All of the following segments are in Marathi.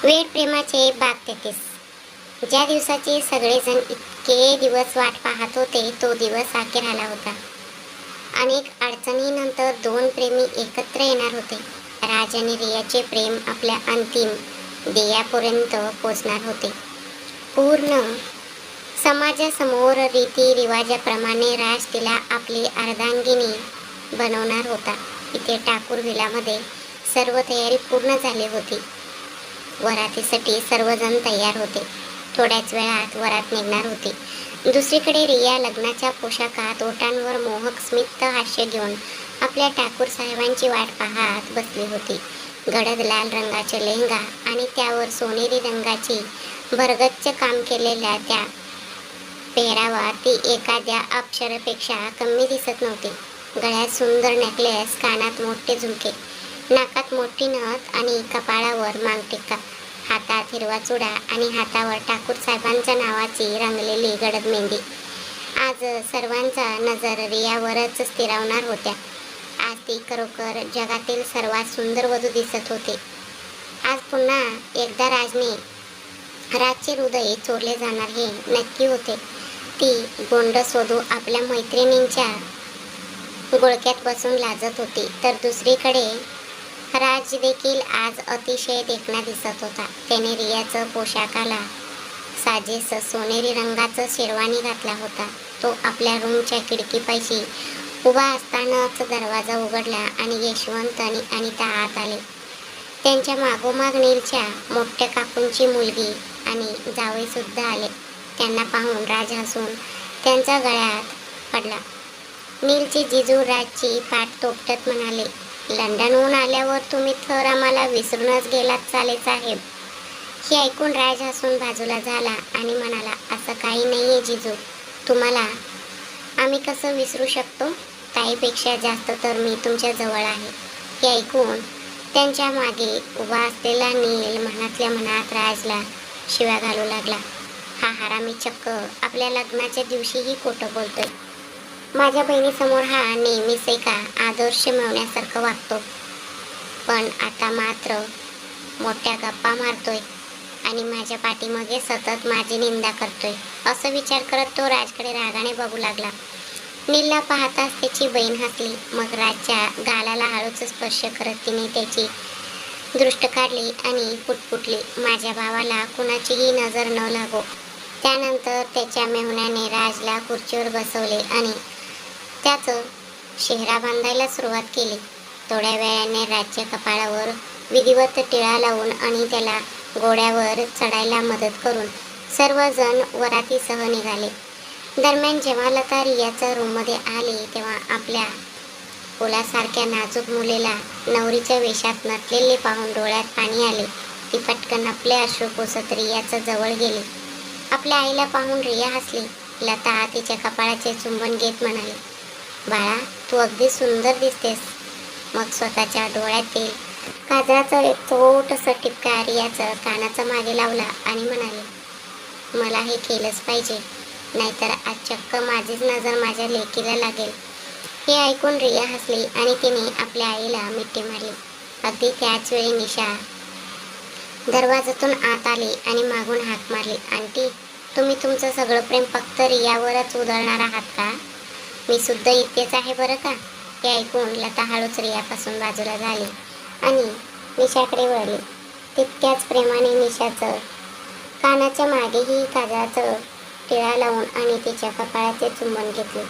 वेड प्रेमाचे बाग 33. ज्या दिवसाची सगळेजण इतके दिवस वाट पाहत होते तो दिवस अखेर आला होता. अनेक अडचणीनंतर दोन प्रेमी एकत्र येणार होते. राज आणि रियाचे प्रेम आपल्या अंतिम ध्येयापर्यंत पोचणार होते. पूर्ण समाजासमोर रीतिरिवाजाप्रमाणे राज तिला आपली अर्धांगिनी बनवणार होता. इथे ठाकूर व्हिलामध्ये सर्व तयारी पूर्ण झाली होती. वरातीसाठी सर्वजण तयार होते. थोड्याच वेळात वरात निघणार होती. दुसरीकडे रिया लग्नाच्या पोशाखात ओठांवर मोहक स्मित हास्य घेऊन आपल्या ठाकूर साहेबांची वाट पाहत बसली होती. गडद लाल रंगाचे लेहंगा आणि त्यावर सोनेरी रंगाची भरगच्च काम केलेल्या त्या पेहरावात ती एखाद्या अप्सरेपेक्षा कमी दिसत नव्हती. गळ्यात सुंदर नेकलेस, कानात मोठे झुमके, नाकात मोठी नथ आणि कपाळावर मांगटिका, हातात हिरवा चुडा आणि हातावर ठाकूर साहेबांच्या नावाची रंगलेली गडद मेहंदी. आज सर्वांचा नजर रियावरच स्थिरावणार होत्या. आज ती खरोखर जगातील सर्वात सुंदर वधू दिसत होती. आज पुन्हा एकदा राजचे हृदय चोरले जाणार हे नक्की होते. ती गोंडस वधू आपल्या मैत्रिणींच्या गोळक्यात बसून लाजत होती, तर दुसरीकडे राज देखील आज अतिशय देखणा दिसत होता. त्याने रियाचं पोशाखाला साजेस सोनेरी रंगाचं शेरवानी घातला होता. तो आपल्या रूमच्या खिडकीपाशी उभा असतानाच दरवाजा उघडला आणि यशवंत आणि अनिता आत आले. त्यांच्या मागोमाग नीलच्या मोठ्या काकूंची मुलगी आणि जावई सुद्धा आले. त्यांना पाहून राज हसून त्यांच्या गळ्यात पडला. नीलची जिजू राजची पाठ तोपटत म्हणाले, लंडनहून आल्यावर तुम्ही थर आम्हाला विसरूनच गेलात साले साहेब. हे ऐकून राज हसून बाजूला झाला आणि म्हणाला, असं काही नाहीये जिजू, तुम्हाला आम्ही कसं विसरू शकतो. ताईपेक्षा जास्त तर मी तुमच्या जवळ आहे. हे ऐकून त्यांच्या मागे उभा असलेला नील मनातल्या मनात राजला शिव्या घालू लागला. हा हरामी चक्क आपल्या लग्नाच्या दिवशीही खोटं बोलतोय. माझ्या बहिणीसमोर हा नेहमीच एका आदर्श मिळवण्यासारखं वागतो, पण आता मात्र मोठ्या गप्पा मारतोय आणि माझ्या पाठीमागे सतत माझी निंदा करतोय. असं विचार करत तो राजकडे रागाने बघू लागला. नीलला पाहताच त्याची बहीण हसली. मग राजच्या गालाला हळूच स्पर्श करत तिने त्याची दृष्ट काढली आणि पुटपुटली, माझ्या भावाला कुणाचीही नजर न लागो. त्यानंतर त्याच्या मेहुण्याने राजला खुर्चीवर बसवले आणि त्याचं शेहरा बांधायला सुरुवात केली. थोड्या वेळाने राजच्या कपाळावर विधिवत टिळा लावून आणि त्याला घोड्यावर चढायला मदत करून सर्वजण वरातीसह निघाले. दरम्यान जेव्हा लता रियाच्या रूममध्ये आली तेव्हा आपल्या फुलासारख्या नाजूक मुलीला नवरीच्या वेशात नटलेले पाहून डोळ्यात पाणी आले. ती पटकन आपले अश्रू पुसत रियाच्या जवळ गेली. आपल्या आईला पाहून रिया हसली. लता तिच्या कपाळाचे चुंबन घेत म्हणाली, बाळा तू अगदी सुंदर दिसतेस. मग स्वतःच्या डोळ्यातील काजळाचा एक छोटासा टिपका रियाचं कानाचा मागे लावला आणि म्हणाले, मला हे केलंच पाहिजे, नाहीतर आज चक्क माझीच नजर माझ्या लेकीला लागेल. हे ऐकून रिया हसली आणि तिने आपल्या आईला मिठी मारली. अगदी त्याच वेळी निशा दरवाजातून आत आली आणि मागून हाक मारली, आंटी तुम्ही तुमचं सगळं प्रेम फक्त रियावरच उधळणार आहात का. मी सुद्धा इतकेच आहे बरं का. हे ऐकून लता हळूच रियापासून बाजूला झाली आणि निशाकडे वळली. तितक्याच प्रेमाने निशाचं कानाच्या मागेही काजळाचं टिळा लावून आणि तिच्या कपाळाचे चुंबन घेतले.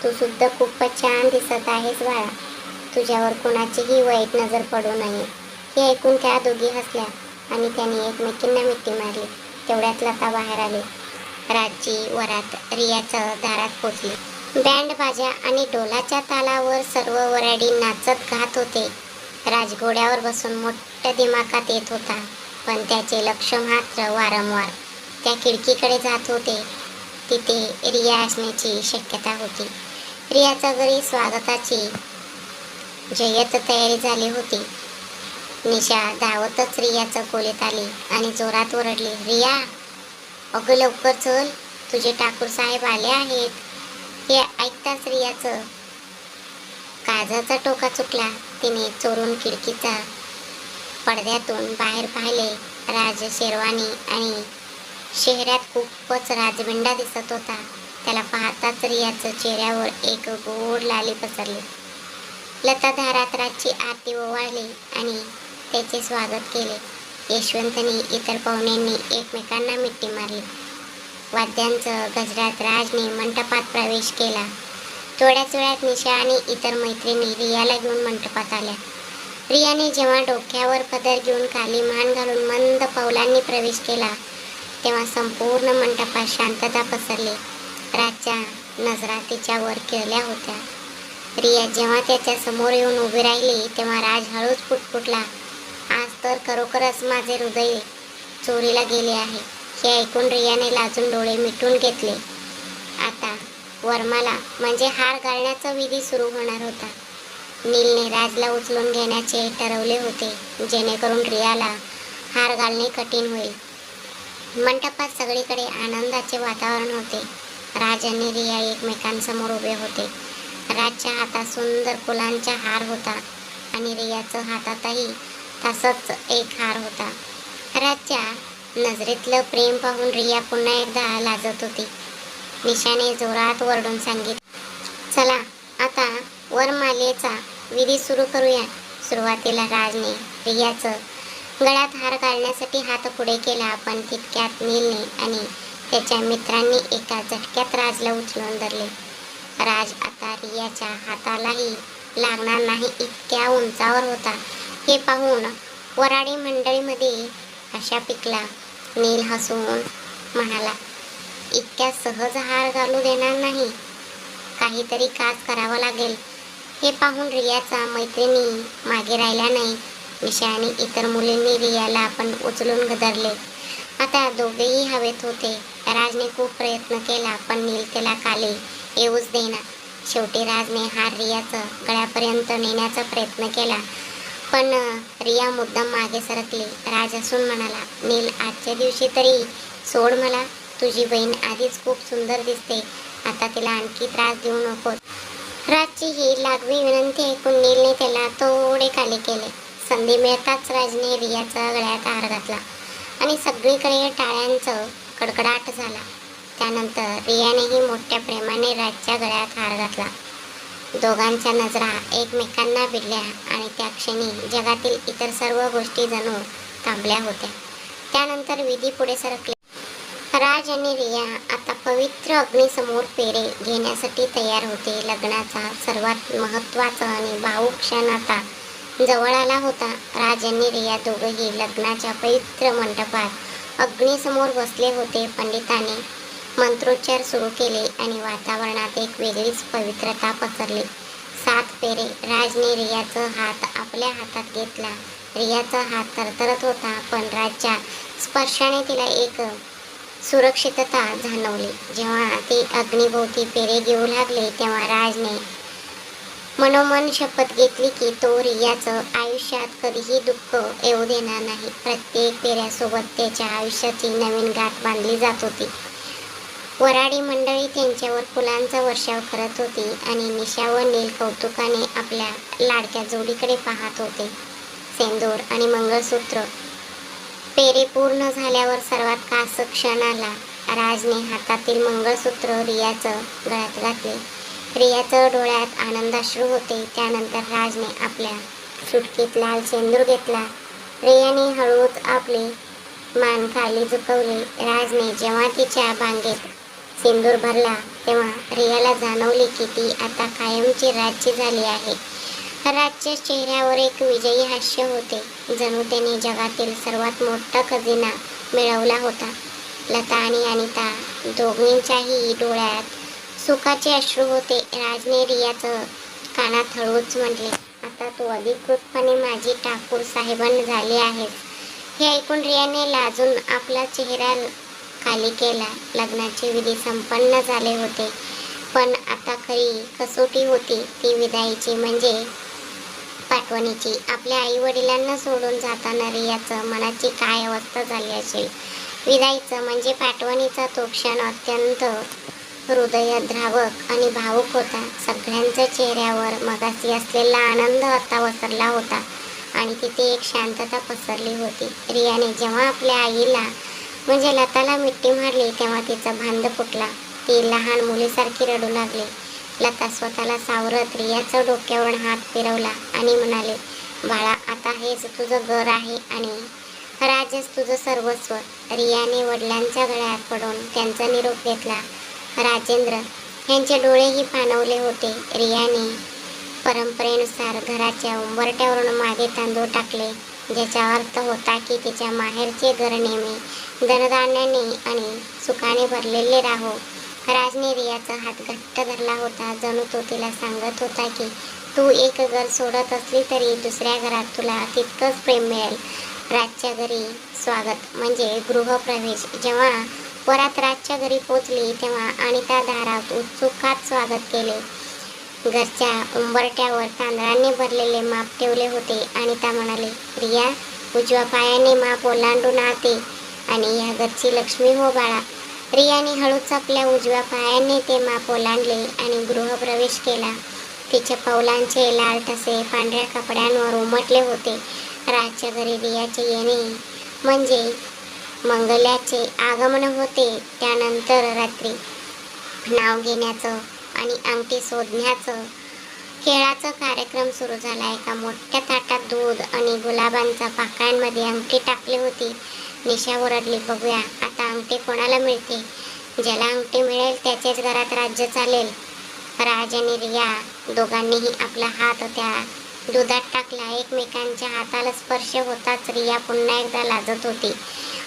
तू सुद्धा खूपच छान दिसत आहेस बाळा, तुझ्यावर कोणाचीही वाईट नजर पडू नये. हे ऐकून त्या दोघी हसल्या आणि त्याने एकमेकींना मिठी मारली. तेवढ्यात लता बाहेर आली. राजची वरात रियाच्या दारात पोचली. बँड बाजा आणि डोलाच्या तालावर सर्व वऱ्हाडी नाचत गात होते. राज घोड्यावर बसून मोठ्या दिमाखात येत होता, पण त्याचे लक्ष मात्र वारंवार त्या खिडकीकडे जात होते. तिथे रिया असण्याची शक्यता होती. रियाच्या घरी स्वागताची जय्यत तयारी झाली होती. निशा धावतच रियाच्या खोलीत आली आणि जोरात ओरडली, रिया अगं लवकर चल, तुझे ठाकूर साहेब आले आहेत. हे ऐकताच रियाचं काजाचा टोका चुकला. तिने चोरून खिडकीचा पडद्यातून बाहेर पाहिले. राज शेरवानी आणि चेहऱ्यात खूपच राजबिंडा दिसत होता. त्याला पाहताच रियाच्या चेहऱ्यावर एक गोड लाली पसरली. लता दारात राजची आरती ओवाळली आणि त्याचे स्वागत केले. यशवंतने इतर पाहुण्यांनी एकमेकांना मिठी मारली. वाद्यांचं गजरात राजने मंडपात प्रवेश केला. थोड्याच वेळात निशा आणि इतर मैत्रिणी रियाला घेऊन मंडपात आल्या. रियाने जेव्हा डोक्यावर पदर घेऊन खाली मान घालून मंद पावलांनी प्रवेश केला तेव्हा संपूर्ण मंडपात शांतता पसरली. राजच्या नजरा तिच्यावर खिळल्या होत्या. रिया जेव्हा त्याच्या समोर येऊन उभी राहिली तेव्हा राज हळूच पुटपुटला, आज तर खरोखरच माझे हृदय चोरीला गेले आहे. हे ऐकून रियाने लाजून डोळे मिटून घेतले. आता वरमाला म्हणजे हार घालण्याचा विधी सुरू होणार होता. नीलने राजला उचलून घेण्याचे ठरवले होते जेणेकरून रियाला हार घालणे कठीण होईल. मंडपात सगळीकडे आनंदाचे वातावरण होते. राज आणि रिया एकमेकांसमोर उभे होते. राजच्या हातात सुंदर फुलांचा हार होता आणि रियाच्या हातातही तसाच एक हार होता. राजच्या नजरेतलं प्रेम पाहून रिया पुन्हा एकदा लाजत होती. निशाने जोरात वरडून सांगितले, चला आता वरमालेचा विधी सुरू करूया. सुरुवातीला राजने रियाचं गळ्यात हार घालण्यासाठी हात पुढे केला, पण तितक्यात नीलने आणि त्याच्या मित्रांनी एका झटक्यात राजला उचलून धरले. राज आता रियाच्या हातालाही लागणार नाही इतक्या उंचावर होता. हे पाहून वराडी मंडळीमध्ये हशा पिकला. नील हसून म्हणाला, इतक्या सहज हार घालू देणार नाही, काहीतरी कास करावं लागेल. हे पाहून रियाचा मैत्रिणी मागे राहिल्या नाही. निशा आणि इतर मुलींनी रियाला आपण उचलून धरले. आता दोघेही हवेत होते. राजने खूप प्रयत्न केला पण नील त्याला खाली येऊच देईना. शेवटी राजने हार रियाचं गळ्यापर्यंत नेण्याचा प्रयत्न केला पण रिया मुद्दाम मागे सरकली. राज हसून म्हणाला, नील आजच्या दिवशी तरी सोड मला. तुझी बहीण आधीच खूप सुंदर दिसते, आता तिला आणखी त्रास देऊ नकोस. राजची ही लागवी विनंती ऐकून नीलने त्याला थोडे खाली केले. संधी मिळताच राजने रियाचा गळ्यात हार घातला आणि सगळीकडे टाळ्यांचं कडकडाट झाला. त्यानंतर रियानेही मोठ्या प्रेमाने राजच्या गळ्यात हार घातला. दोघांच्या नजरा एकमेकांना भिडल्या आणि त्या क्षणी जगातील इतर सर्व गोष्टी जणू थांबल्या होत्या. त्यानंतर विधी पुढे सरकले. राज आणि रिया आता पवित्र अग्नीसमोर पेरे घेण्यासाठी तयार होते. लग्नाचा सर्वात महत्त्वाचा आणि भावूक क्षण आता जवळ आला होता. राज आणि रिया दोघंही लग्नाच्या पवित्र मंडपात अग्नीसमोर बसले होते. पंडिताने मंत्रोच्चार सुरू केले आणि वातावरणात एक वेगळीच पवित्रता पसरली. 7 पेरे. राजने रियाचा हात आपल्या हातात घेतला. रियाचा हात थरथरत होता पण राजच्या स्पर्शाने तिला एक सुरक्षितता जाणवली. जेव्हा ते अग्निभोवती पेरे घेऊ लागले तेव्हा राजने मनोमन शपथ घेतली की तो रियाचं आयुष्यात कधीही दुःख येऊ देणार नाही. प्रत्येक पेऱ्यासोबत त्याच्या आयुष्याची नवीन गाठ बांधली जात होती. वराडी मंडळी त्यांच्यावर फुलांचा वर्षाव करत होती आणि निशा व नील कौतुकाने आपल्या लाडक्या जोडीकडे पाहत होते. सेंदूर आणि मंगळसूत्र. पेरे पूर्ण झाल्यावर सर्वात खास क्षण आला. राजने हातातील मंगळसूत्र रियाचं गळ्यात घातले. रियाचं डोळ्यात आनंदाश्रू होते. त्यानंतर राजने आपल्या सुटकीत लाल सेंदूर घेतला. रियाने हळूच आपले मान खाली झुकवले. राजने जेव्हा तिच्या भांगेत सेंदूर भरला तेव्हा रियाला जाणवले की ती आता कायमची राज्य झाली आहे. राजच्या चेहऱ्यावर एक विजयी हास्य होते, जणू त्याने जगातील सर्वात मोठा खजिना मिळवला होता. लता आणि अनिता दोघींच्याही डोळ्यात सुखाचे अश्रू होते. राजने रियाचं कानात हळूच म्हटले, आता तू अधिकृतपणे माझी ठाकूर साहेबन झाली आहेस. हे ऐकून रियाने लाजून आपला चेहरा खाली केला. लग्नाचे विधी संपन्न झाले होते पण आता खरी कसोटी होती ती विदाईची म्हणजे पाठवणीची. आपल्या आई वडिलांना सोडून जाताना रियाचं मनाची काय अवस्था झाली असेल. विदाईचं म्हणजे पाठवणीचा तो क्षण अत्यंत हृदयद्रावक आणि भावुक होता. सगळ्यांच्या चेहऱ्यावर मगाशी असलेला आनंद आता वसरला होता. आणि तिथे एक शांतता पसरली होती. रियाने जेव्हा आपल्या आईला म्हणजे लताला मिठी मारली तेव्हा तिचा भांड फुटला. ती लहान मुलीसारखी रडू लागली. लता स्वतःला सावरत रियाच्या डोक्यावरून हात फिरवला आणि म्हणाले, बाळा, आता हेच तुझं घर आहे आणि राजच तुझं सर्वस्व. रियाने वडिलांच्या गळ्यात पडून त्यांचा निरोप घेतला. राजेंद्र यांचे डोळेही पाणवले होते. रियाने परंपरेनुसार घराच्या उंबरट्यावरून मागे तांदूळ टाकले, ज्याचा अर्थ होता की तिच्या माहेरचे घर नेहमी धनधान्याने आणि सुखाने भरलेले राहो. राजने रियाचा हात घट्ट धरला होता, जणू तो तिला सांगत होता की तू एक घर सोडत असली तरी दुसऱ्या घरात तुला तितकंच प्रेम मिळेल. राजच्या घरी स्वागत म्हणजे गृहप्रवेश. जेव्हा वरात राजच्या घरी पोचली तेव्हा अनिता दारात उत्सुकात स्वागत केले. घरच्या उंबरट्यावर तांदळाने भरलेले माप ठेवले होते. अनिता म्हणाली, रिया, उजव्या पायाने माप ओलांडून आते आणि या घरची लक्ष्मी हो बाळा. रियाने हळूच आपल्या उजव्या पायाने ते माप ओलांडले आणि गृहप्रवेश केला. तिच्या पावलांचे लाल ठसे पांढऱ्या कपड्यांवर उमटले होते. राजच्या घरी रियाचे येणे म्हणजे मंगल्याचे आगमन होते. त्यानंतर रात्री नाव घेण्याचं आणि अंगठी शोधण्याचं खेळाचा कार्यक्रम सुरू झाला. एका मोठ्या ताटात दूध आणि गुलाबांच्या पाकळ्यांमध्ये अंगठी टाकली होती. निशा ओरडली, बघूया आता अंगठी कोणाला मिळते. ज्याला अंगठी मिळेल त्याच्याच घरात राज्य चालेल. राज आणि रिया दोघांनीही आपला हात त्या दुधात टाकला. एकमेकांच्या हाताला स्पर्श होताच रिया पुन्हा एकदा लाजत होती.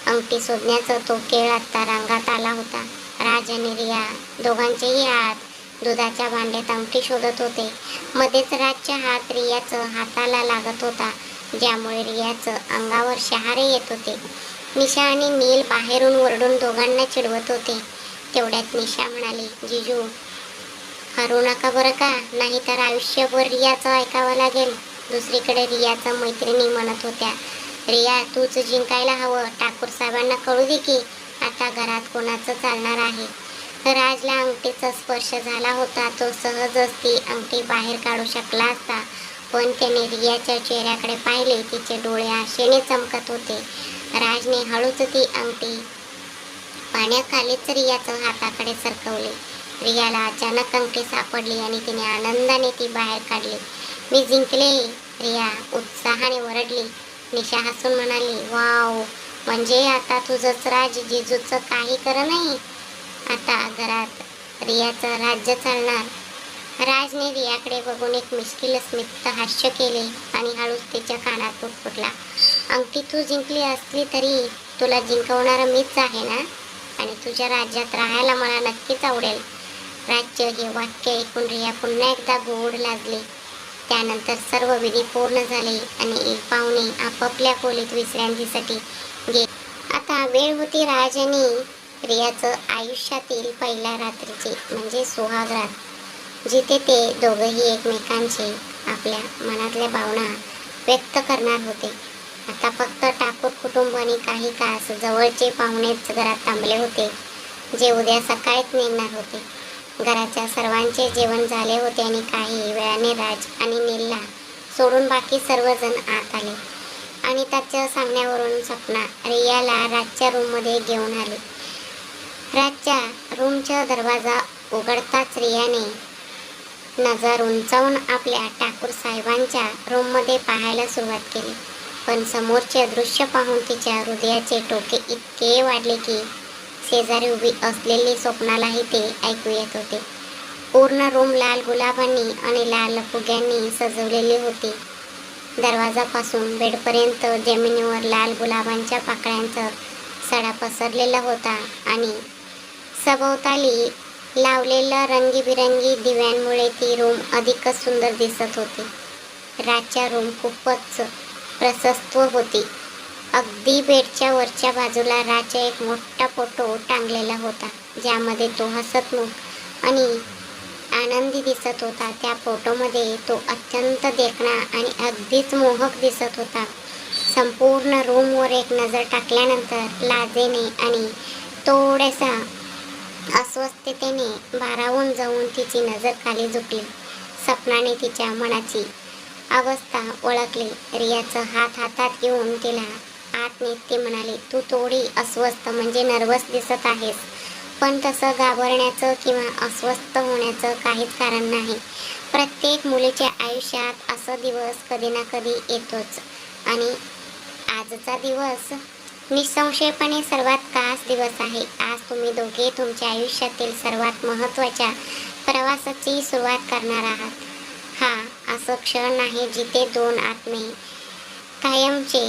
अंगठी शोधण्याचा तो खेळ आता रंगात आला होता. राज आणि रिया दोघांचेही हात दुधाच्या भांड्यात अंगठी शोधत होते. मध्येच राजच्या हात रियाचं हाताला लागत होता, ज्यामुळे रियाचं अंगावर शहारे येत होते. निशा आणि नील बाहेरून ओरडून दोघांना चिडवत होते. तेवढ्यात निशा म्हणाली, जिजू, हरू नका बरं का, नाहीतर आयुष्यभर रियाचं ऐकावं लागेल. दुसरीकडे रियाच्या मैत्रिणी म्हणत होत्या, रिया, तूच जिंकायला हवं. ठाकूर साहेबांना कळू दे की आता घरात कोणाचं चालणार आहे. राजला अंगठीचा स्पर्श झाला होता. तो सहजच ती अंगठी बाहेर काढू शकला असता, पण त्याने रियाच्या चेहऱ्याकडे पाहिले. तिचे डोळे आशेने चमकत होते. राजने हळूच ती अंगठी पाण्याखालीच रियाच्या हाताकडे सरकवली. रियाला अचानक अंगठी सापडली आणि तिने आनंदाने ती बाहेर काढली. मी जिंकले, रिया उत्साहाने ओरडली. निशा हसून म्हणाली, वाव, म्हणजे आता तुझंच राज जिजूचं काही खरं नाही. आता घरात रियाचं राज्य चालणार. राजने रियाकडे बघून एक मिश्किल स्मित हास्य केले आणि हळूच तिच्या कानात पुटपुटला, अंगठी तू जिंकली असली तरी तुला जिंकवणारा मीच आहे ना, आणि तुझ्या राज्यात राहायला मला नक्कीच आवडेल. राज्य हे वाक्य ऐकून रिया पुन्हा एकदा गोड लाजली. त्यानंतर सर्व विधी पूर्ण झाले आणि पाहुणे आपापल्या खोलीत विश्रांतीसाठी गेले. आता वेळ होती राज आणि रियाचं आयुष्यातील पहिल्या रात्रीची म्हणजे सुहागरात, जिथे ते दोघंही एकमेकांचे आपल्या मनातल्या भावना व्यक्त करणार होते. आता फक्त ठाकूर कुटुंब आणि काही कास जवळचे पाहुणेच घरात थांबले होते, जे उद्या सकाळीच निघणार होते. घराच्या सर्वांचे जेवण झाले होते आणि काही वेळाने राज आणि नीलला सोडून बाकी सर्वजण आत आले. आणि त्याच्या सांगण्यावरून सपना रियाला राजच्या रूममध्ये घेऊन आली. राजच्या रूमचा दरवाजा उघडताच रियाने नजर उंचावून आपल्या ठाकूर साहेबांच्या रूममध्ये पाहायला सुरुवात केली. पण समोरचे दृश्य पाहून तिच्या हृदयाचे ठोके इतके वाढले की शेजारी उभी असलेली स्वप्नालाही ते ऐकू येत होते. पूर्ण रूम लाल गुलाबांनी आणि लाल फुग्यांनी सजवलेली होती. दरवाजापासून बेडपर्यंत जमिनीवर लाल गुलाबांच्या पाकळ्यांचा सडा पसरलेला होता आणि सभोवताली लावलेल्या रंगीबिरंगी दिव्यांमुळे ती रूम अधिकच सुंदर दिसत होती. राजच्या रूम खूपच प्रशस्त होती. अगदी बेडच्या वरच्या बाजूला राजचा एक मोठा फोटो टांगलेला होता, ज्यामध्ये तो हसतमुख आणि आनंदी दिसत होता. त्या फोटोमध्ये तो अत्यंत देखणा आणि अगदीच मोहक दिसत होता. संपूर्ण रूमवर एक नजर टाकल्यानंतर लाजेने आणि थोड्याशा अस्वस्थतेने भारावून जाऊन तिची नजर खाली झुकली. सपनाने तिच्या मनाची अवस्था ओळखली. रियाचं हात हातात घेऊन तिला आत नेत ती म्हणाली, तू थोडी अस्वस्थ म्हणजे नर्वस दिसत आहेस, पण तसं घाबरण्याचं किंवा अस्वस्थ होण्याचं काहीच कारण नाही. प्रत्येक मुलीच्या आयुष्यात असं दिवस कधी ना कधी येतोच आणि आजचा दिवस निसंशयपणे सर्वात खास दिवस आहे. आज तुम्ही दोघे तुमच्या आयुष्यातील सर्वात महत्त्वाच्या प्रवासाची सुरुवात करणार आहात. हा असं क्षण आहे जिथे दोन आत्मे कायमचे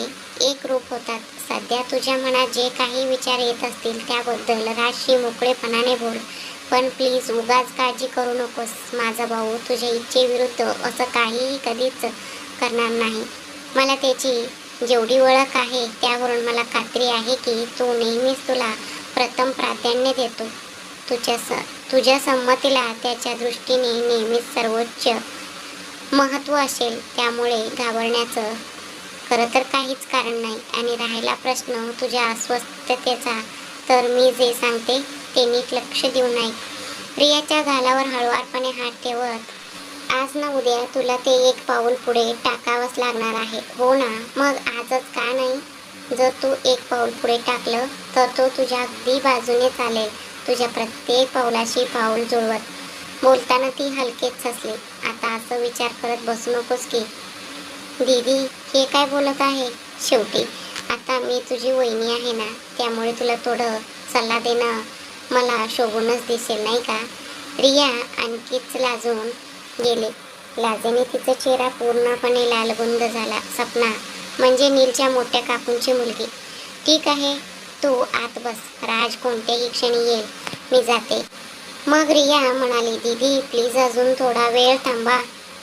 एक रूप होतात. सध्या तुझ्या मनात जे काही विचार येत असतील त्याबद्दल राजशी मोकळेपणाने बोल, पण प्लीज उगाच काळजी करू नकोस. माझा भाऊ तुझ्या इच्छेविरुद्ध असं काहीही कधीच करणार नाही. मला त्याची जेवढी ओळख आहे त्यावरून मला खात्री आहे की तो नेहमीच तुला प्रथम प्राधान्य देतो. तुझ्या संमतीला त्याच्या दृष्टीने नेहमीच सर्वोच्च महत्त्व असेल. त्यामुळे घाबरण्याचं खरं तर काहीच कारण नाही. आणि राहिला प्रश्न तुझ्या अस्वस्थतेचा, तर मी जे सांगते ते नीट लक्ष देऊन ऐक. रियाच्या गालावर हळुवारपणे हात ठेवत, आज ना उद्या तुला ते एक पाऊल पुढे टाकावंच लागणार आहे. हो ना, मग आजच का नाही? जर तू एक पाऊल पुढे टाकलं तर तो तुझ्या अगदी बाजूने चालेल, तुझ्या प्रत्येक पावलाशी पाऊल जुळवत. बोलताना ती हलकेच हसली. आता असं विचार करत बसू नकोस की दीदी हे काय बोलत आहे. शेवटी आता मी तुझी वहिनी आहे ना, त्यामुळे तुला थोडं सल्ला देणं मला शोभूनच दिसेल नाही का? रिया आणखीच लाजून गेले. लाजेने तिचा चेहरा पूर्णपणे लालबुंद झाला. सपना म्हणजे नीलच्या मोठ्या काकूंची मुलगी. ठीक आहे, तू आत बस. राज कोणत्याही क्षणी येईल, मी जाते. मग रिया म्हणाली, दीदी प्लीज अजून थोडा वेळ थांबा.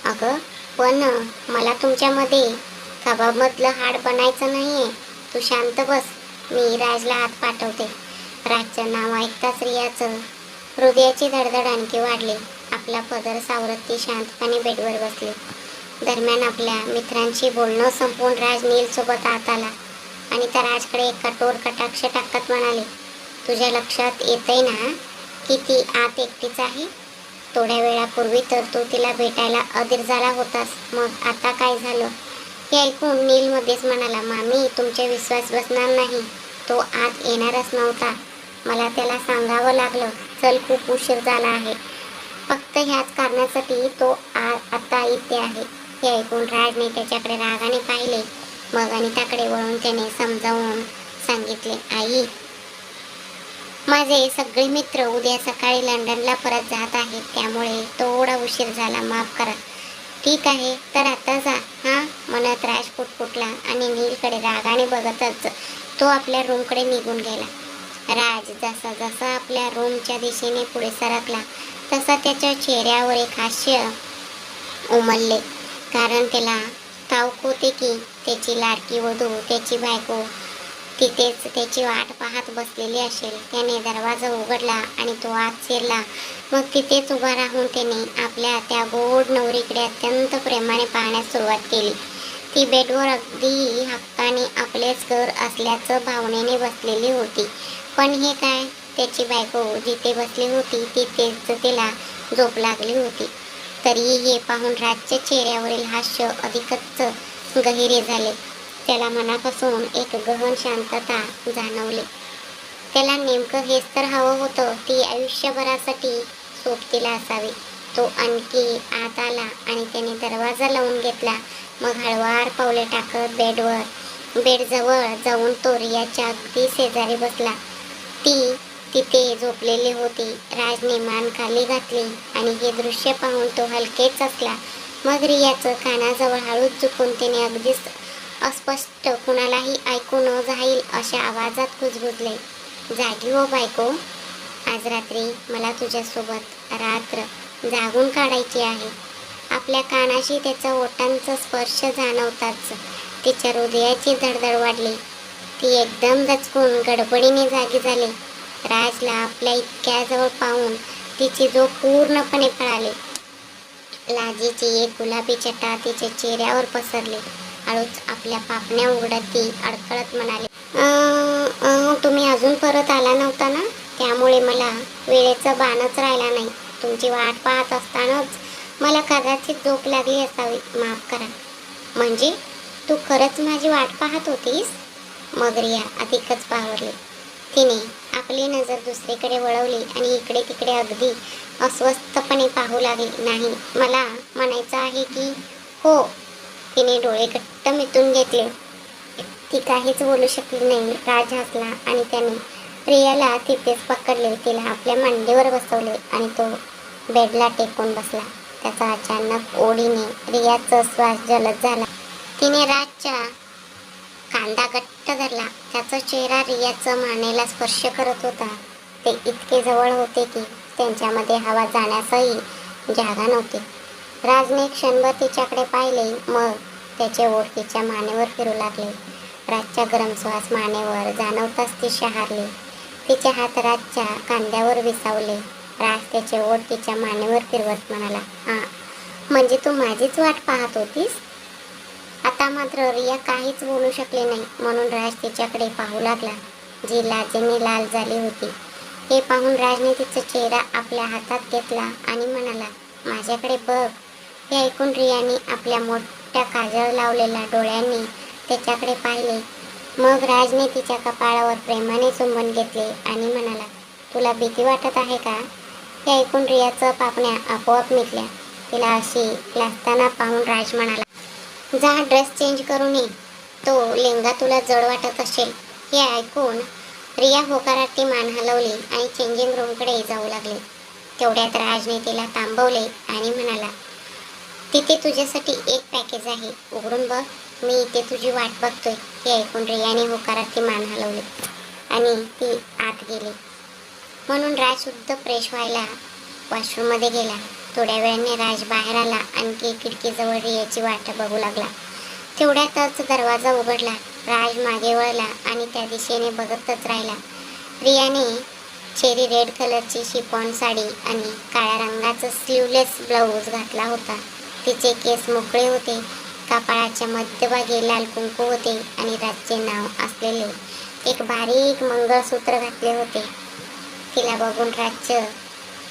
अगं पण मला तुमच्यामध्ये कबाबमधलं हाड बनायचं नाहीये. तू शांत बस, मी राजला आत पाठवते. राजचं नाव ऐकताच रियाचं हृदयाची धडधड आणखी वाढली. आपला पदर सावरत ती शांतपणे बेडवर बसली. दरम्यान आपल्या मित्रांशी बोलणं संपवून राज नीलसोबत आत आला आणि त्या राजकडे एक कठोर कटाक्ष टाकत म्हणाले, तुझ्या लक्षात येतंय ना की ती आत एकटीच आहे? थोड्या वेळापूर्वी तर तू तिला भेटायला अधीर झाला होतास, मग आता काय झालं? हे ऐकून नील मध्येच म्हणाला, मामी तुमचा विश्वास बसणार नाही. तो आत येणारच नव्हता. मला त्याला सांगावं लागलं, चल खूप उशीर झाला आहे. फक्त ह्याच कारणासाठी तो आता इथे आहे. हे ऐकून राजने त्याच्याकडे रागाने पाहिले. मग अनिताकडे वळून त्याने समजावून सांगितले, आई माझे सगळे मित्र उद्या सकाळी लंडनला परत जात आहेत, त्यामुळे थोडा उशीर झाला, माफ करा. ठीक आहे, तर आता जा हां, म्हणत राज फुटफुटला आणि नीलकडे रागाने बघतच तो आपल्या रूमकडे निघून गेला. राज जसा जसा आपल्या रूमच्या दिशेने पुढे सरकला तसा त्याच्या चेहऱ्यावर एक हास्य उमलले, कारण त्याला ठाऊक होते की त्याची लाडकी वधू, त्याची बायको तिथेच त्याची वाट पाहत बसलेली असेल. त्याने दरवाजा उघडला आणि तो आत शिरला. मग तिथेच उभा राहून त्याने आपल्या त्या गोड नवरीकडे अत्यंत प्रेमाने पाहण्यास सुरुवात केली. ती बेडवर अगदी हक्काने आपलेच घर असल्याचं भावनेने बसलेली होती. पण हे काय, त्याची बायको जिथे बसली होती तिथेच तिला झोप लागली होती. तरीही हे पाहून राजच्या चेहऱ्यावरील हास्य अधिकच गहिरे झाले. त्याला मनापासून एक गहन शांतता जाणवली. त्याला नेमकं हेच तर हवं होतं, ती आयुष्यभरासाठी सोबतीला असावी. तो आणखी आत आला आणि त्याने दरवाजा लावून घेतला. मग हळुवार पावले टाकत बेडजवळ जाऊन तो रियाच्या अगदी शेजारी बसला. ती तिथे झोपलेली होती. राजने मान खाली घातली आणि हे दृश्य पाहून तो हलकेच हसला. मग रियाचं कानाजवळ हळूच झुकून त्याने अगदीच अस्पष्ट, कुणालाही ऐकू न जाईल अशा आवाजात कुजबुजले, जागी हो बायको, आज रात्री मला तुझ्यासोबत रात्र जागून काढायची आहे. आपल्या कानाशी त्याचा ओठांचा स्पर्श जाणवताच तिच्या हृदयाची धडधड वाढली. ती एकदम दचकून गडबडीने जागी झाली. राजला आपल्या इतक्या जवळ पाहून तिची झोप पूर्णपणे पळाली. लाजेची एक गुलाबी छटा तिच्या चेहऱ्यावर पसरली. हळूच आपल्या पापण्या उघडत ती अडखळत म्हणाली, तुम्ही अजून परत आला नव्हता ना, त्यामुळे मला वेळेचा बाणच राहिला नाही. तुमची वाट पाहत असतानाच मला कदाचित झोप लागली असावी, माफ करा. म्हणजे तू खरंच माझी वाट पाहत होतीस? मग रिया अधिकच बावरली. तिने आपली नजर दुसरीकडे वळवली आणि इकडे तिकडे अगदी अस्वस्थपणे पाहू लागली. नाही, मला म्हणायचं आहे की हो. तिने डोळे घट्ट मिटून घेतले. ती काहीच बोलू शकली नाही. राज हसला आणि त्याने रियाला तिथेच पकडले. तिला आपल्या मांडीवर बसवले आणि तो बेडला टेकून बसला. त्याचा अचानक ओढीने रियाचा श्वास जलद झाला. तिने राजच्या कांदा घट्ट धरला. त्याचा चेहरा रियाचं मानेला स्पर्श करत होता. ते इतके जवळ होते की त्यांच्यामध्ये हवा जाण्यासही जागा नव्हती. राजने क्षणभर तिच्याकडे पाहिले, मग त्याचे ओठ तिच्या मानेवर फिरू लागले. राजचा गरम श्वास मानेवर जाणवताच ती शहारली. तिचे हात राजच्या कांद्यावर विसावले. राज त्याचे ओठ तिच्या मानेवर फिरवत म्हणाला, हा, म्हणजे तू माझीच वाट पाहत होतीस? आता मात्र रिया काहीच बोलू शकली नाही. म्हणून राज तिच्याकडे पाहू लागला, जी लाजेने लाल झाली होती. हे पाहून राजने तिचा चेहरा आपल्या हातात घेतला आणि म्हणाला, माझ्याकडे बघ. हे ऐकून रियाने आपल्या मोठ्या काजळ लावलेल्या डोळ्यांनी त्याच्याकडे पाहिले. मग राजने तिच्या कपाळावर प्रेमाने चुंबन घेतले आणि म्हणाला, तुला भीती वाटत आहे का? हे ऐकून रियाचं पापण्या आपोआप मिटल्या. तिला अशी लाजताना पाहून राज म्हणाला, जा ड्रेस चेंज करून ये. तो लेंगा तुला जड वाटत असेल. हे ऐकून रिया होकारार्थी मान हलवली आणि चेंजिंग रूमकडे जाऊ लागली. तेवढ्यात राजने तिला थांबवले आणि म्हणाला, तिथे तुझ्यासाठी एक पॅकेज आहे, उघडून बघ. मी इथे तुझी वाट बघतोय. हे ऐकून रियाने होकारार्थी मान हलवली आणि ती आत गेली. म्हणून राज शुद्ध फ्रेश व्हायला वॉशरूममध्ये गेला. थोड्या वेळाने राज बाहेर आला. आणखी खिडकीजवळ रियाची वाट बघू लागला. तेवढ्यातच दरवाजा उघडला. राज मागे वळला आणि त्या दिशेने बघतच राहिला. रियाने चेरी रेड कलरची शिफॉन साडी आणि काळ्या रंगाचं स्लीवलेस ब्लाऊज घातला होता. तिचे केस मोकळे होते. कपाळाच्या मध्यभागी लाल कुंकू होते आणि राजचे नाव असलेले एक बारीक मंगळसूत्र घातले होते. तिला बघून राजचं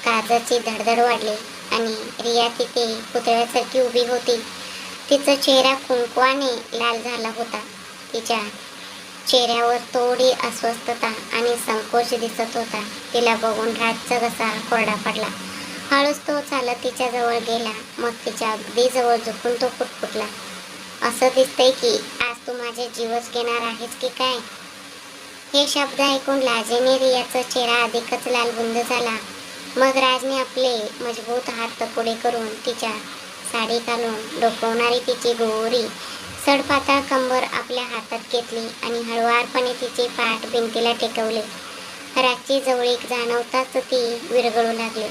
काळजाची धडधड वाढली आणि रिया तिथे पुतळ्यासारखी उभी होती. तिचा चेहरा कुंकवाने लाल झाला होता. तिच्या चेहऱ्यावर थोडी अस्वस्थता आणि संकोच दिसत होता. तिला बघून राजचा घसा कोरडा पडला. हळूच तो चालत तिच्या जवळ गेला. मग तिच्या अगदी जवळ झुकून तो पुटपुटला, असं दिसतंय की आज तू माझे जीवच घेणार आहेस की काय? हे शब्द ऐकून लाजेने रियाचा चेहरा अधिकच लालबुंद झाला. मग राजने आपले मजबूत हात पुढे करून तिच्या साडी घालून डोकवणारी तिची गोरी सडपातळ कंबर आपल्या हातात घेतली आणि हळुवारपणे तिचे पाठ भिंतीला टेकवले. राजची जवळीक जाणवताच ती विरघळू लागली.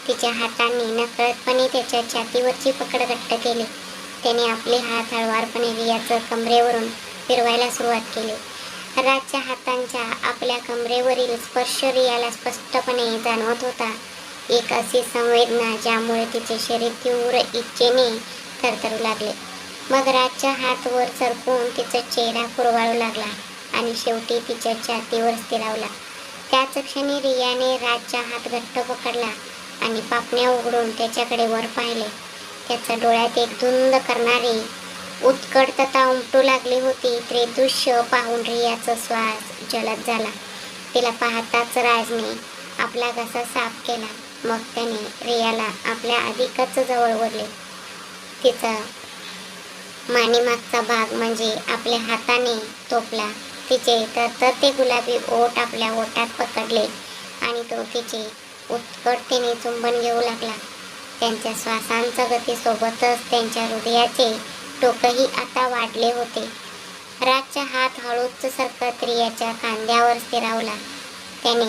तिच्या हातांनी नकळतपणे त्याच्या छातीवरची पकड घट्ट केली. त्याने आपले हात हळुवारपणे रियाच्या कमरेवरून फिरवायला सुरुवात केली. राजच्या हातांच्या आपल्या कमरेवरील स्पर्श रियाला स्पष्टपने जाणवत होता. एक अशी संवेदना ज्यामुळे तिचे शरीर तीव्र इच्छेने थरथरू लागले. मग राजच्या हात वर सरकवून तिचा चेहरा कुरवाळू लागला आणि शेवटी तिच्या छातीवर स्थिरावला. त्याच क्षणी रियाने राजचा हात घट्ट पकडला आणि पापण्या उघडून त्याच्याकडे वर पाहिले. त्याच्या डोळ्यात एक धुंद करणारी उत्कटता उमटू लागली होती. ते दृश्य पाहून रियाचा श्वास जलद झाला. तिला पाहताच राजने आपला घसा साफ केला. मग त्याने रियाला आपल्या अधिकच जवळ ओढले. तिचा मानेमागचा भाग म्हणजे आपल्या हाताने तोपला. तिचे तर ते गुलाबी ओठ आपल्या ओठात पकडले आणि तो तिचे उत्कटतेने चुंबन घेऊ लागला. त्यांच्या श्वासांच्या गतीसोबतच त्यांच्या हृदयाचे टोकही आता वाढले होते. राजचा हात हळूच सरकत रियाच्या खांद्यावर स्थिरावला. त्याने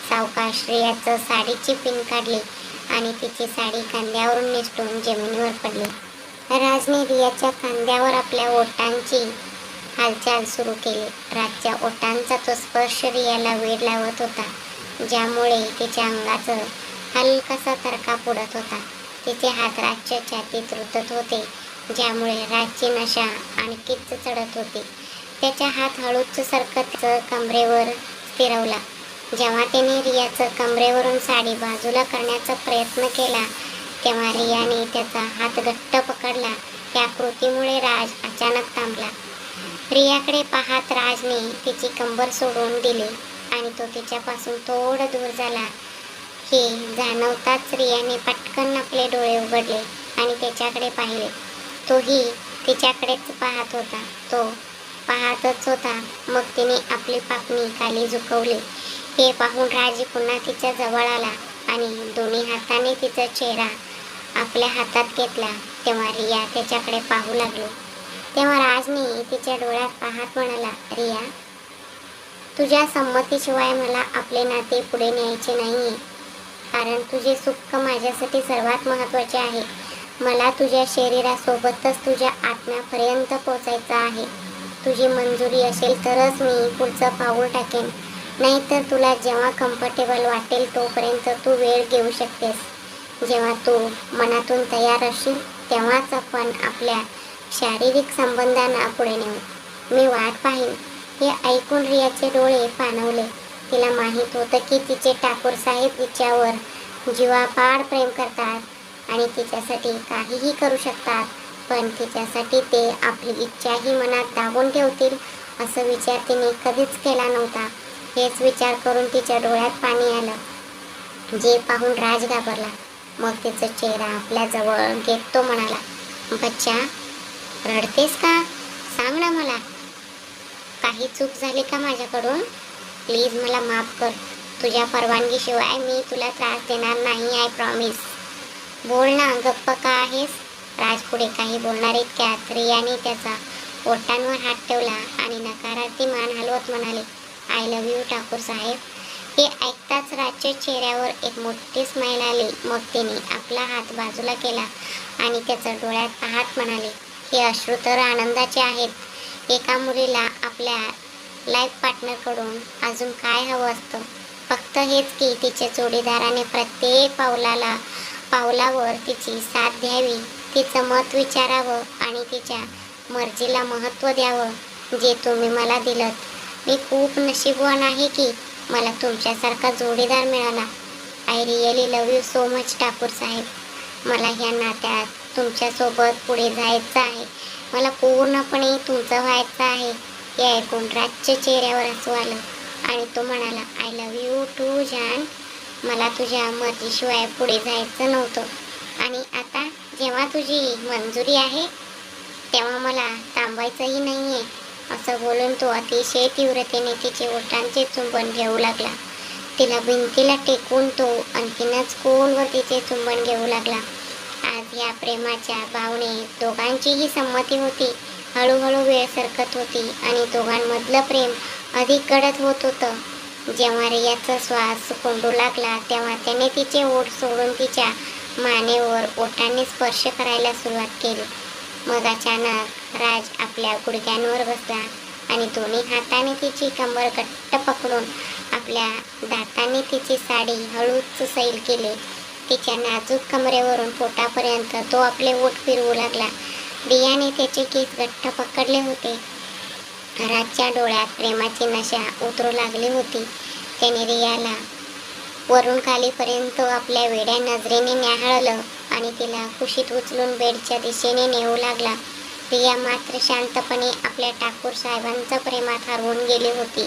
सावकाश रियाचं साडीची पिन काढली आणि तिची साडी खांद्यावरून निसटून जमिनीवर पडली. राजने रियाच्या खांद्यावर आपल्या ओठांची हालचाल सुरू केली. राजच्या ओठांचा तो स्पर्श रियाला वेड लावत होता, ज्यामुळे तिच्या अंगाचं हलकासा थरकाप उडत होता. तिचे हात राजच्या छातीत रुतत होते, ज्यामुळे राजची नशा आणखीच चढत होती. त्याचा हात हळूच सरकत कमरेवर स्थिरवला. जेव्हा त्याने रियाचं कमरेवरून साडी बाजूला करण्याचा प्रयत्न केला, तेव्हा रियाने त्याचा हात घट्ट पकडला त्या कृतीमुळे राज अचानक थांबला. रियाकडे पाहत राजने तिची कंबर सोडून दिली आणि तो तिच्यापासून थोडं दूर झाला. हे जाणवताच रियाने पटकन आपले डोळे उघडले आणि त्याच्याकडे पाहिले. तोही तिच्याकडेच पाहत होता. तो पाहतच होता. मग तिने आपली पापणी खाली झुकवली. हे पाहून राज पुन्हा तिच्या जवळ आला आणि दोन्ही हाताने तिचा चेहरा आपल्या हातात घेतला. तेव्हा रिया त्याच्याकडे पाहू लागली. तेव्हा राजने तिच्या डोळ्यात पाहत म्हणाला, रिया, तुझ्या संमतीशिवाय मला आपले नाते पुढे न्यायचे नाहीये. कारण तुझे सुख माझ्यासाठी सर्वात महत्त्वाचे आहे. मला तुझ्या शरीरासोबतच तुझ्या आत्म्यापर्यंत पोचायचं आहे. तुझी मंजुरी असेल तरच मी पुढचं पाऊल टाकेन. नाहीतर तुला जेव्हा कम्फर्टेबल वाटेल तोपर्यंत तू वेळ घेऊ शकतेस. जेव्हा तू मनातून तयार असशील तेव्हाच आपण आपल्या शारीरिक संबंधांना पुढे नेऊ. मी वाट पाहीन. हे ऐकून रियाचे डोळे पाणवले. तिला माहीत होतं की तिचे ठाकूर साहेब तिच्यावर जीवापाड प्रेम करतात आणि तिच्यासाठी काहीही करू शकतात. पण तिच्यासाठी ते आपली इच्छाही मनात दाबून ठेवतील असा विचार तिने कधीच केला नव्हता. हेच विचार करून तिच्या डोळ्यात पाणी आलं. जे पाहून राज घाबरला. मग तिचा चेहरा आपल्या जवळ घेत तो म्हणाला, बच्चा, रडतेस का? सांग ना मला. काही चूक झाली का माझ्याकडून? प्लीज मला माफ कर. तुझ्या परवानगीशिवाय मी तुला त्रास देणार नाही. I promise. बोल ना, गप्प का आहेस? राज पुढे काही बोलणार इतक्यात रियाने त्याचा ओठांवर हात ठेवला आणि नकारार्थी मान हलवत म्हणाले, आय लव्ह यू ठाकूर साहेब. हे ऐकताच राजच्या चेहऱ्यावर एक मोठी स्माईल आली. मग तिने आपला हात बाजूला केला आणि त्याच्या डोळ्यात पाहत म्हणाले, हे अश्रू तर आनंदाचे आहेत. एका मुलीला आपल्या लाईफ पार्टनरकडून अजून काय हवं असतं? फक्त हेच की तिच्या जोडीदाराने प्रत्येक पावलावर तिची साथ द्यावी, तिचं मत विचारावं आणि तिच्या मर्जीला महत्त्व द्यावं, जे तुम्ही मला दिलं. मी खूप नशीबवान आहे की मला तुमच्यासारखा जोडीदार मिळाला. I really love you so much Thakur Saheb. मला ह्या नात्यात तुमच्यासोबत पुढे जायचं आहे. मला पूर्णपणे तुमचं व्हायचं आहे. हे ऐकून राजच्या चेहऱ्यावर हसू आलं आणि तो म्हणाला, आय लव्ह यू टू जान. मला तुझ्या मर्जीशिवाय पुढे जायचं नव्हतं आणि आता जेव्हा तुझी मंजुरी आहे तेव्हा मला थांबायचंही नाही आहे. असं बोलून तो अतिशय तीव्रतेने तिचे ओठांचे चुंबन घेऊ लागला. तिला भिंतीला टेकवून तो आणखीनच खोलवर तिचे चुंबन घेऊ लागला. आज या प्रेमाच्या भावनेत दोघांचीही संमती होती. हळूहळू वेळ सरकत होती आणि दोघांमधलं प्रेम अधिक गडद होत होतं. जेव्हा रियाचा श्वास कोंडू लागला तेव्हा त्याने तिचे ओठ सोडून तिच्या मानेवर ओठांनी स्पर्श करायला सुरुवात केली. मग अचानक राज आपल्या गुडघ्यांवर बसला आणि दोन्ही हाताने तिची कंबर घट्ट पकडून आपल्या दातांनी तिची साडी हळूच सैल केली. तिच्या नाजूक कमरेवरून पोटापर्यंत तो आपले ओठ फिरवू लागला. रियाने त्याचे केस घट्ट पकडले होते. राजच्या डोळ्यात प्रेमाची नशा उतरू लागली होती. त्याने रियाला वरून खालीपर्यंत आपल्या वेड्या नजरेने न्याहाळलं आणि तिला कुशीत उचलून बेडच्या दिशेने नेऊ लागला. रिया मात्र शांतपणे आपल्या ठाकूर साहेबांच्या प्रेमात हरवून गेली होती.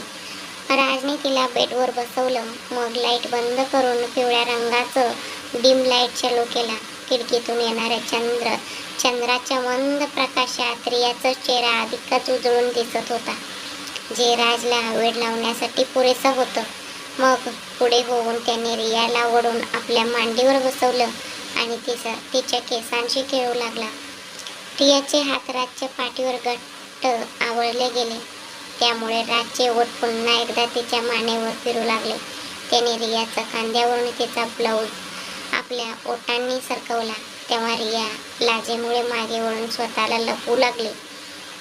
राजने तिला बेडवर बसवलं. मग लाईट बंद करून पिवळ्या रंगाचं डिम लाईट चालू केला. खिडकीतून येणाऱ्या चंद्राच्या मंद प्रकाशात रियाचा चेहरा अधिकच उजळून दिसत होता, जे राजला वेड लावण्यासाठी पुरेसं होतं. मग पुढे होऊन त्याने रियाला ओढून आपल्या मांडीवर बसवलं आणि तिच्या केसांशी खेळू लागला. रियाचे हात राजच्या पाठीवर घट्ट आवळले गेले. त्यामुळे राजचे ओठ पुन्हा एकदा तिच्या मानेवर फिरू लागले. त्याने रियाचा खांद्यावरून तिचा ब्लाऊज आपल्या ओठांनी सरकवला. तेव्हा रिया लाजेमुळे मागे वळून स्वतःला लपवू लागली.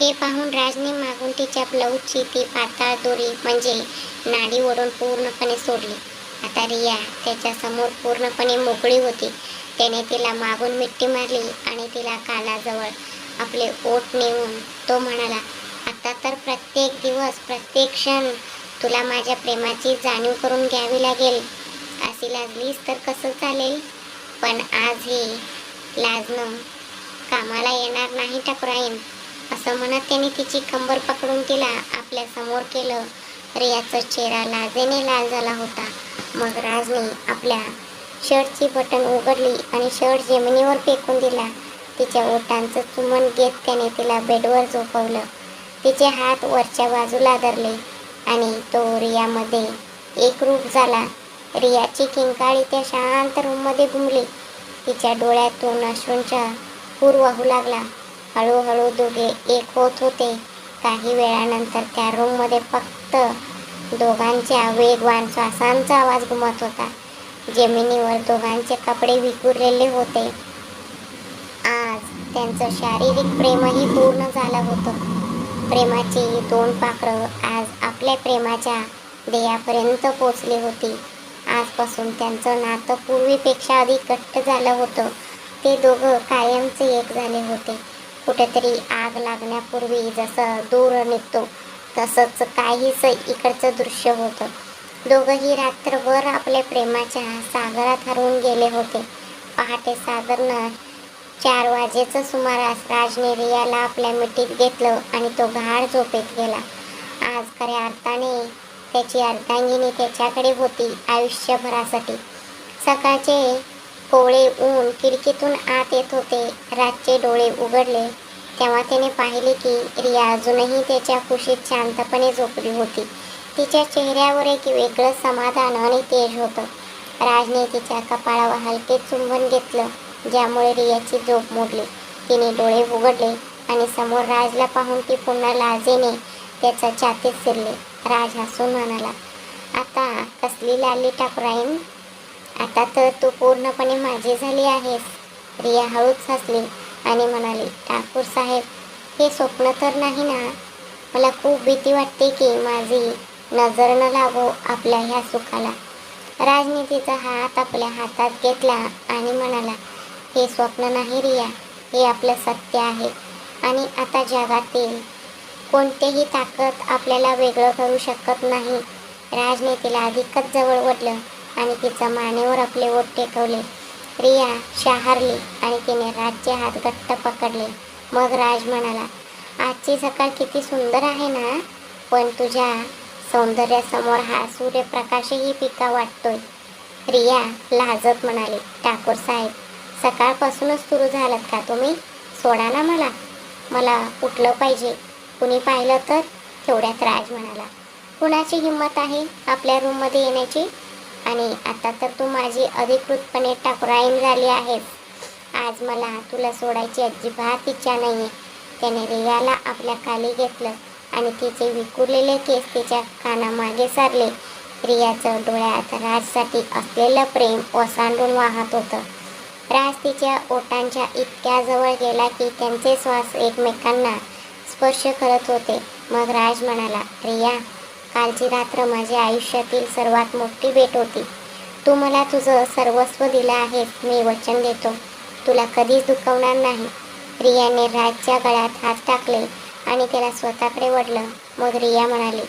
हे पाहून राजने मागून तिच्या ब्लाऊजची ती पातळ दोरी म्हणजे नाडी ओढून पूर्णपणे सोडली. आता रिया त्याच्या समोर पूर्णपणे मोकळी होती. त्याने तिला मागून मिठी मारली आणि तिला कानाजवळ आपले ओठ नेऊन तो म्हणाला, आता तर प्रत्येक दिवस प्रत्येक क्षण तुला माझ्या प्रेमाची जाणीव करून घ्यावी लागेल. अशी लाजलीस तर कसं चालेल? पण आज हे लाजणं कामाला येणार नाही ठाकूराईन, असं म्हणत त्याने तिची कंबर पकडून तिला आपल्या समोर केलं. रियाचा चेहरा लाजेने लाल झाला होता. मग राजने आपल्या शर्टची बटन उघडली आणि शर्ट जमिनीवर फेकून दिला. तिच्या ओठांचं चुंबन घेत त्याने तिला बेडवर झोपवलं. तिचे हात वरच्या बाजूला धरले आणि तो रियामध्ये एकरूप झाला. रियाची किंकाळी त्या शांत रूममध्ये घुमली. तिच्या डोळ्यातून अश्रूंचा पूर वाहू लागला. हळूहळू दोघे एक होत होते. काही वेळानंतर त्या रूममध्ये फक्त दोघांच्या वेगवान श्वासांचा आवाज घुमत होता. जमिनीवर दोघांचे कपडे विखुरलेले होते. आज त्यांचं शारीरिक प्रेमही पूर्ण झालं होतं. प्रेमाची दोन पाखरं आज आपल्या प्रेमाच्या ध्येयापर्यंत पोचली होती. आजपासून त्यांचं नातं पूर्वीपेक्षा अधिक घट्ट झालं होतं. ते दोघं कायमचे एक झाले होते. कुठेतरी आग लागण्यापूर्वी जसं दूर निघतो तसंच काहीच इकडचं दृश्य होतं. दोघंही रात्रभर आपल्या प्रेमाच्या सागरात हरवून गेले होते. पहाटे साधारण 4 वाजेच्या सुमारास राजने रियाला आपल्या मिठीत घेतलं आणि तो गाढ झोपेत गेला. आज खऱ्या अर्थाने त्याची अर्धांगिनी त्याच्याकडे होती आयुष्यभरासाठी. सकाळचे कोवळे ऊन खिडकीतून आत येत होते. राजचे डोळे उघडले तेव्हा त्याने पाहिले की रिया अजूनही त्याच्या कुशीत शांतपणे झोपली होती. तिच्या चेहऱ्यावर एक वेगळं समाधान आणि तेज होतं. राजने तिच्या कपाळावर हलके चुंबन घेतलं, ज्यामुळे रियाची झोप मोडली. तिने डोळे उघडले आणि समोर राजला पाहून ती पुन्हा लाजेने त्याच्या छातीत शिरले. राज हसून म्हणाला, आता कसली लाली ठाकूराईन, आता तर तू पूर्णपणे माझी झाली आहेस. रिया हळूच हसली आणि म्हणाली, ठाकूर साहेब, हे स्वप्न तर नाही ना? मला खूप भीती वाटते की माझी नजर न लागो आपल्या ह्या सुखाला. राजने तिचा हात आपल्या हातात घेतला आणि म्हणाला, हे स्वप्न नाही रिया, हे आपलं सत्य आहे आणि आता जगातील कोणतेही ताकद आपल्याला वेगळं करू शकत नाही. राजने तिला अधिकच जवळ ओढलं आणि तिच्या मानेवर आपले ओठ टेकवले. रिया शहारली आणि तिने राजचे हात घट्ट पकडले. मग राज म्हणाला, आजची सकाळ किती सुंदर आहे ना, पण तुझ्या सौंदर्यासमोर हा सूर्यप्रकाशही फिका वाटतोय. रिया लाजत म्हणाली, ठाकूर साहेब, सकाळपासूनच सुरू झालात का तुम्ही? सोडा ना मला, मला उठलं पाहिजे. कुणी पाहिलं तर? तेवढ्यात राज म्हणाला, कुणाची हिंमत आहे आपल्या रूममध्ये येण्याची? आणि आता तर तू माझी अधिकृतपणे ठाकूराईन झाली आहेस. आज मला तुला सोडायची अजिबात इच्छा नाही आहे. त्याने रियाला आपल्या खाली घेतलं आणि तिचे विखुरलेले केस तिच्या कानामागे सारले. रियाचं डोळ्यात राजसाठी असलेलं प्रेम ओसांडून वाहत होतं. राज तिच्या ओठांच्या इतक्या जवळ गेला की त्यांचे श्वास एकमेकांना स्पर्श करत होते. मग राज म्हणाला, रिया, कालची रात्र माझ्या आयुष्यातील सर्वात मोठी भेट होती. तू मला तुझं सर्वस्व दिलं आहेस. मी वचन देतो, तुला कधीच दुखवणार नाही. रियाने राजच्या गळ्यात हात टाकले आणि त्याला स्वतःकडे वळलं. मग रिया म्हणाली,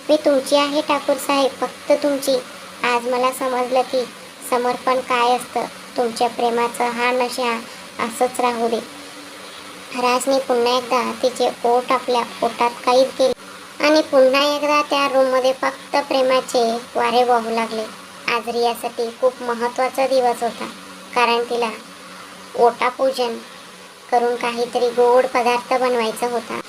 मी तुमची आहे ठाकूर साहेब, फक्त तुमची. आज मला समजलं की समर्पण काय असतं. तुमच्या प्रेमाचं हा नशा असंच राहू दे. राजने पुन्हा एकदा तिचे ओठ आपल्या ओठात कैद केले आणि पुन्हा एकदा त्या रूममध्ये फक्त प्रेमाचे वारे वाहू लागले. आज रियासाठी खूप महत्त्वाचा दिवस होता, कारण तिला ओटापूजन करून काहीतरी गोड पदार्थ बनवायचा होता.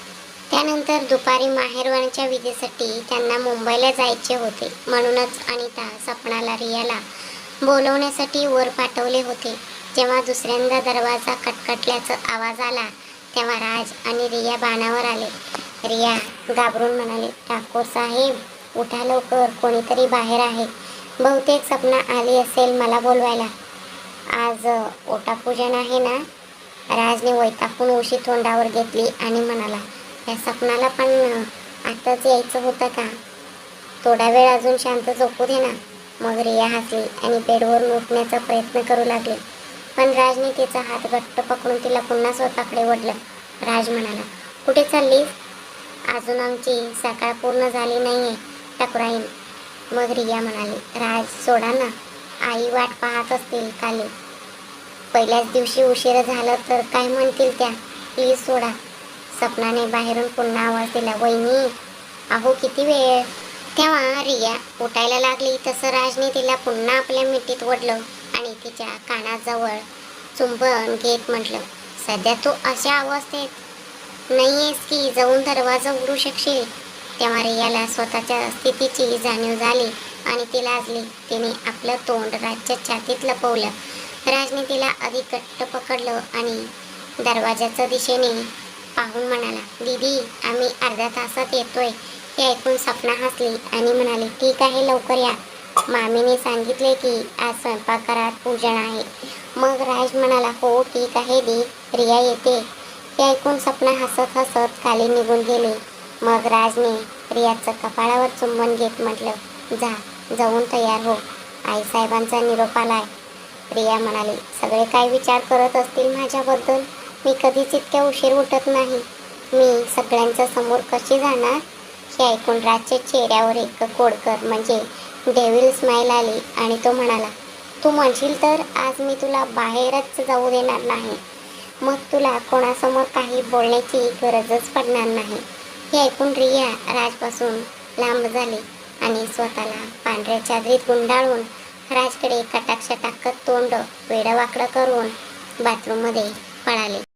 त्यानंतर दुपारी माहेरवाणीच्या विधीसाठी त्यांना मुंबईला जायचे होते. म्हणूनच अनिता सपनाला रियाला बोलवण्यासाठी वर पाठवले होते. जेव्हा दुसऱ्यांदा दरवाजा खटखटल्याचा आवाज आला तेव्हा राज आणि रिया बाणावर आले. रिया घाबरून म्हणाली, ठाकूर साहेब, उठा लवकर, कोणीतरी बाहेर आहे. बहुतेक सपना आली असेल मला बोलवायला. आज ओटापूजन आहे ना? राजने वैतागून उशी तोंडावर घेतली आणि म्हणाला, या सपनाला पण आताच यायचं होतं का? थोडा वेळ अजून शांत झोपू दे ना. मग रिया हसली आणि बेडवरून उठण्याचा प्रयत्न करू लागली, पण राजने तिचा हात घट्ट पकडून तिला पुन्हा स्वतःकडे ओढलं. राज म्हणाला, कुठे चाललीस? अजून आमची सकाळ पूर्ण झाली नाही आहे ठाकूराईन. मग रिया म्हणाली, राज सोडा ना, आई वाट पाहत असतील खाली. पहिल्याच दिवशी उशीर झालं तर काय म्हणतील त्या, प्लीज सोडा. सपनाने बाहेरून पुन्हा आवाज दिला, वहिनी अहो किती वेळ. तेव्हा रिया उठायला लागली तसं राजने तिला पुन्हा आपल्या मिठीत ओढलं आणि तिच्या कानाजवळ चुंबन घेत म्हटलं, सध्या तू अशा अवस्थेत नाहीयेस की जाऊन दरवाजा उघडू शकशील. तेव्हा रियाला स्वतःच्या स्थितीची जाणीव झाली आणि ती लाजली. तिने आपलं तोंड राजच्या छातीत लपवलं. राजने तिला अधिक घट्ट पकडलं आणि दरवाजाच्या दिशेने पाहून म्हणाला, दीदी आम्ही अर्ध्या तासात येतोय. हे ऐकून सपना हसली आणि म्हणाली, ठीक आहे लवकर या. मामीने सांगितले की आज स्वयंपाकघरात पूजन आहे. मग राज म्हणाला, हो ठीक आहे दी, रिया येते. हे ऐकून सपना हसत हसत खाली निघून गेले. मग राजने रियाचं कपाळावर चुंबन घेत म्हटलं, जा जाऊन तयार हो, आईसाहेबांचा निरोप आलाय. रिया म्हणाली, सगळे काय विचार करत असतील माझ्याबद्दल. मी कधीच इतक्या उशीर उठत नाही. मी सगळ्यांच्या समोर कशी जाणार. हे ऐकून राजच्या चेहऱ्यावर एक कोडकर म्हणजे डेव्हिल स्माईल आली आणि तो म्हणाला, तू म्हणशील तर आज मी तुला बाहेरच जाऊ देणार नाही. मग तुला कोणासमोर काही बोलण्याची गरजच पडणार नाही. हे ऐकून रिया राजपासून लांब झाली आणि स्वतःला पांढऱ्या चादरीत गुंडाळून राजकडे कटाक्ष टाकत तोंड वेडं वाकडं करून बाथरूममध्ये पळाले.